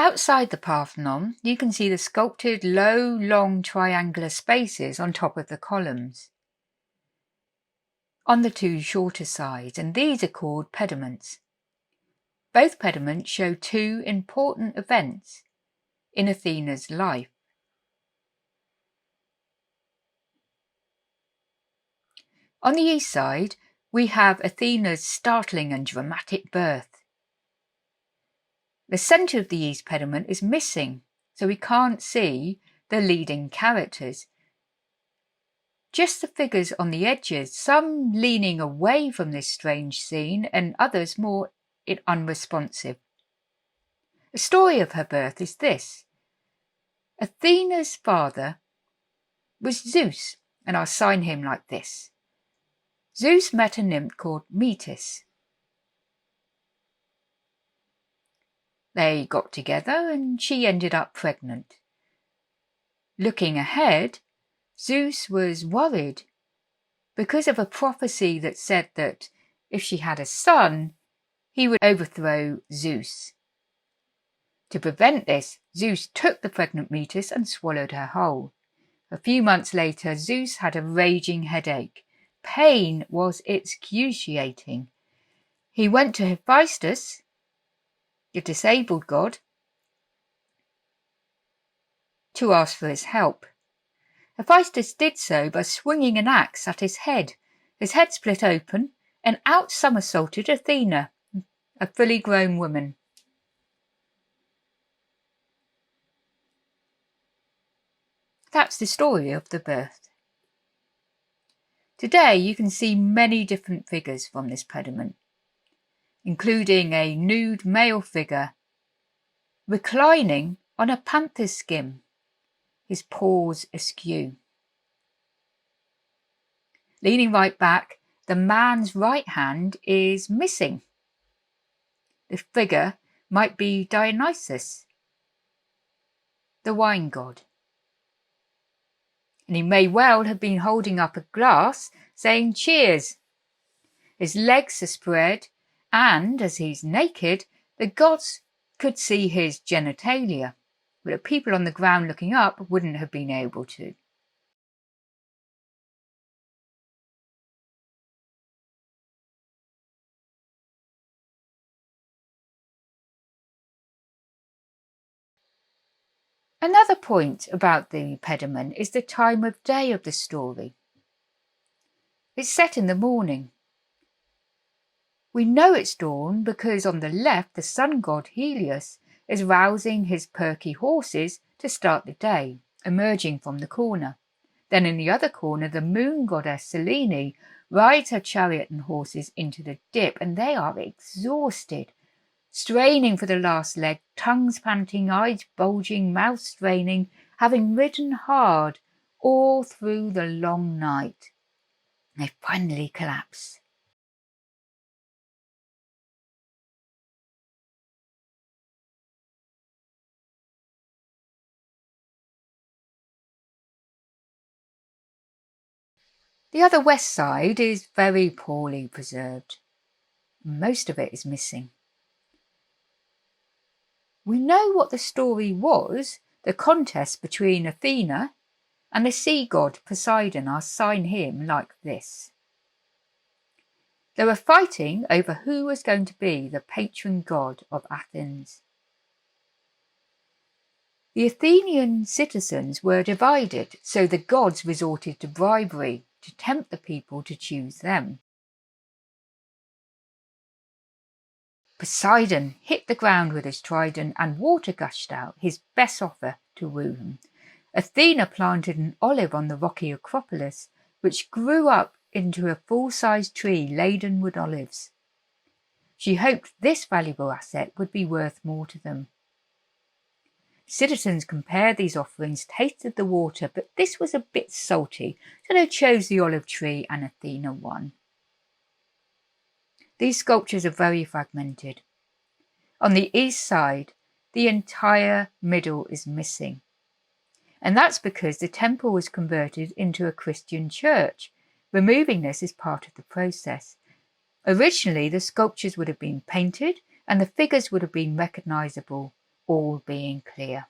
Outside the Parthenon, you can see the sculpted low, long triangular spaces on top of the columns on the two shorter sides, and these are called pediments. Both pediments show two important events in Athena's life. On the east side, we have Athena's startling and dramatic birth. The centre of the east pediment is missing, so we can't see the leading characters. Just the figures on the edges, some leaning away from this strange scene and others more unresponsive. The story of her birth is this. Athena's father was Zeus, and I'll sign him like this. Zeus met a nymph called Metis. They got together and she ended up pregnant. Looking ahead, Zeus was worried because of a prophecy that said that if she had a son, he would overthrow Zeus. To prevent this, Zeus took the pregnant Metis and swallowed her whole. A few months later, Zeus had a raging headache. Pain was excruciating. He went to Hephaestus, the disabled god, to ask for his help. Hephaestus did so by swinging an axe at his head. His head split open, and out somersaulted Athena, a fully grown woman. That's the story of the birth. Today you can see many different figures from this pediment, including a nude male figure reclining on a panther's skin, his paws askew. Leaning right back, the man's right hand is missing. The figure might be Dionysus, the wine god. And he may well have been holding up a glass saying cheers. His legs are spread, and as he's naked, the gods could see his genitalia, but the people on the ground looking up wouldn't have been able to. Another point about the pediment is the time of day of the story. It's set in the morning. We know it's dawn because on the left the sun god Helios is rousing his perky horses to start the day, emerging from the corner. Then in the other corner the moon goddess Selene rides her chariot and horses into the dip, and they are exhausted, straining for the last leg, tongues panting, eyes bulging, mouths straining, having ridden hard all through the long night. They finally collapse. The other west side is very poorly preserved. Most of it is missing. We know what the story was, the contest between Athena and the sea god Poseidon. I'll sign him like this. They were fighting over who was going to be the patron god of Athens. The Athenian citizens were divided, so the gods resorted to bribery to tempt the people to choose them. Poseidon hit the ground with his trident and water gushed out, his best offer to woo him. Athena planted an olive on the rocky Acropolis, which grew up into a full-sized tree laden with olives. She hoped this valuable asset would be worth more to them. Citizens compared these offerings, tasted the water, but this was a bit salty, so they chose the olive tree and Athena won. These sculptures are very fragmented. On the east side, the entire middle is missing. And that's because the temple was converted into a Christian church. Removing this is part of the process. Originally, the sculptures would have been painted and the figures would have been recognisable, all being clear.